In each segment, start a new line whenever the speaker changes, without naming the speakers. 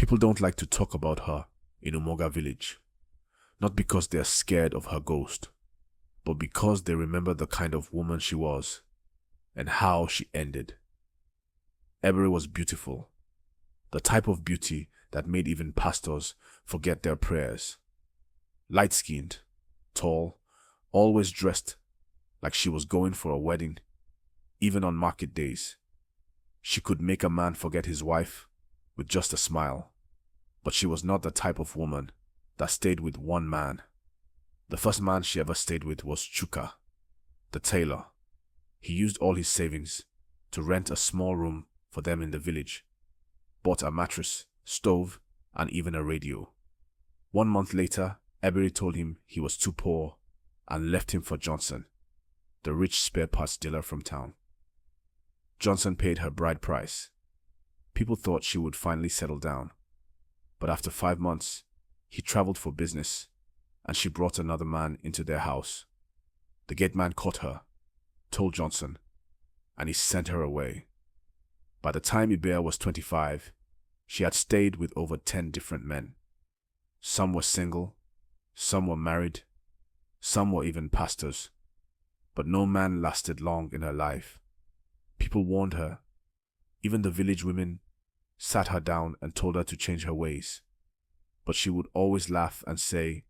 People don't like to talk about her in Umoga village, not because they are scared of her ghost, but because they remember the kind of woman she was and how she ended. Ebere was beautiful, the type of beauty that made even pastors forget their prayers. Light-skinned, tall, always dressed like she was going for a wedding, even on market days. She could make a man forget his wife with just a smile, but she was not the type of woman that stayed with one man. The first man she ever stayed with was Chuka, the tailor. He used all his savings to rent a small room for them in the village, bought a mattress, stove, and even a radio. 1 month later, Ebere told him he was too poor and left him for Johnson, the rich spare parts dealer from town. Johnson paid her bride price. People thought she would finally settle down, but after 5 months, he traveled for business, and she brought another man into their house. The gate man caught her, told Johnson, and he sent her away. By the time Ibea was 25, she had stayed with over 10 different men. Some were single, some were married, some were even pastors, but no man lasted long in her life. People warned her. Even the village women sat her down and told her to change her ways. But she would always laugh and say,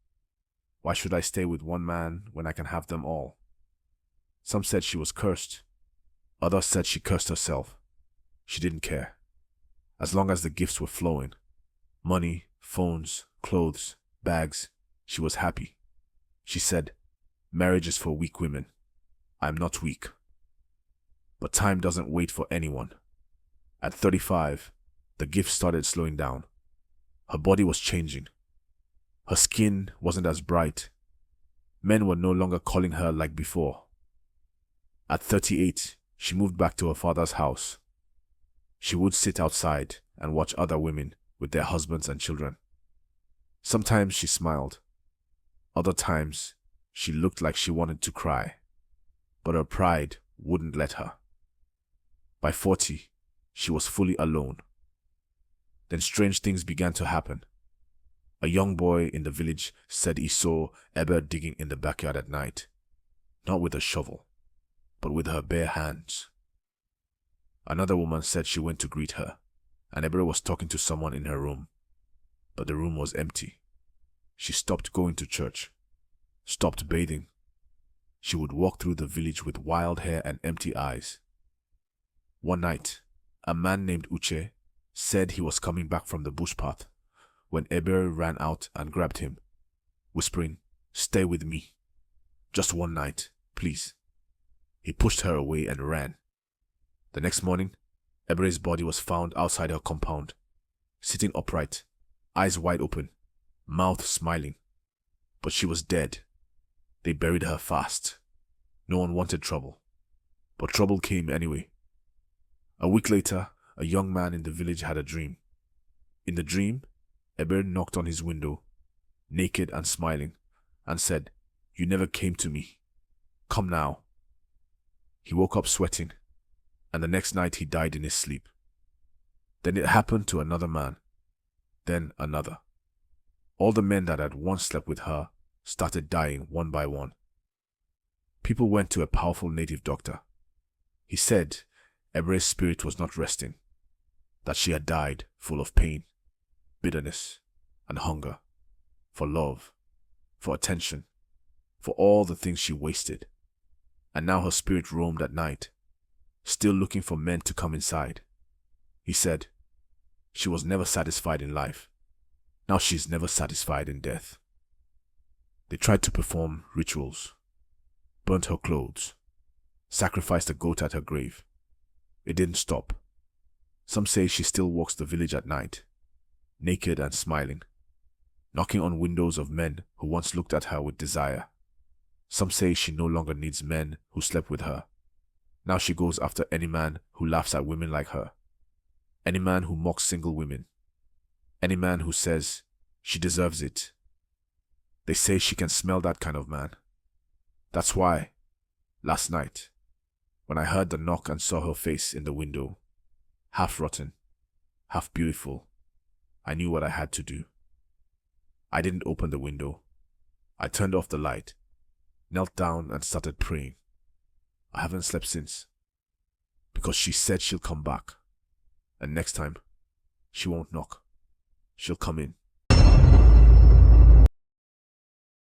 "Why should I stay with one man when I can have them all?" Some said she was cursed. Others said she cursed herself. She didn't care. As long as the gifts were flowing, money, phones, clothes, bags, she was happy. She said, "Marriage is for weak women. I'm not weak." But time doesn't wait for anyone. At 35, the gifts started slowing down. Her body was changing. Her skin wasn't as bright. Men were no longer calling her like before. At 38, she moved back to her father's house. She would sit outside and watch other women with their husbands and children. Sometimes she smiled. Other times, she looked like she wanted to cry. But her pride wouldn't let her. By 40, she was fully alone. Then strange things began to happen. A young boy in the village said he saw Ebere digging in the backyard at night, not with a shovel, but with her bare hands. Another woman said she went to greet her, and Ebere was talking to someone in her room, but the room was empty. She stopped going to church, stopped bathing. She would walk through the village with wild hair and empty eyes. One night, a man named Uche said he was coming back from the bush path when Ebere ran out and grabbed him, whispering, "Stay with me. Just one night, please." He pushed her away and ran. The next morning, Ebere's body was found outside her compound, sitting upright, eyes wide open, mouth smiling. But she was dead. They buried her fast. No one wanted trouble, but trouble came anyway. A week later, a young man in the village had a dream. In the dream, Ebere knocked on his window, naked and smiling, and said, "You never came to me. Come now." He woke up sweating, and the next night he died in his sleep. Then it happened to another man, then another. All the men that had once slept with her started dying one by one. People went to a powerful native doctor. He said Ebere's spirit was not resting, that she had died full of pain, bitterness, and hunger, for love, for attention, for all the things she wasted. And now her spirit roamed at night, still looking for men to come inside. He said she was never satisfied in life. Now she's never satisfied in death. They tried to perform rituals, burnt her clothes, sacrificed a goat at her grave. It didn't stop. Some say she still walks the village at night, naked and smiling, knocking on windows of men who once looked at her with desire. Some say she no longer needs men who slept with her. Now she goes after any man who laughs at women like her, any man who mocks single women, any man who says she deserves it. They say she can smell that kind of man. That's why, last night, when I heard the knock and saw her face in the window, half rotten, half beautiful, I knew what I had to do. I didn't open the window. I turned off the light, knelt down and started praying. I haven't slept since. Because she said she'll come back. And next time, she won't knock. She'll come in.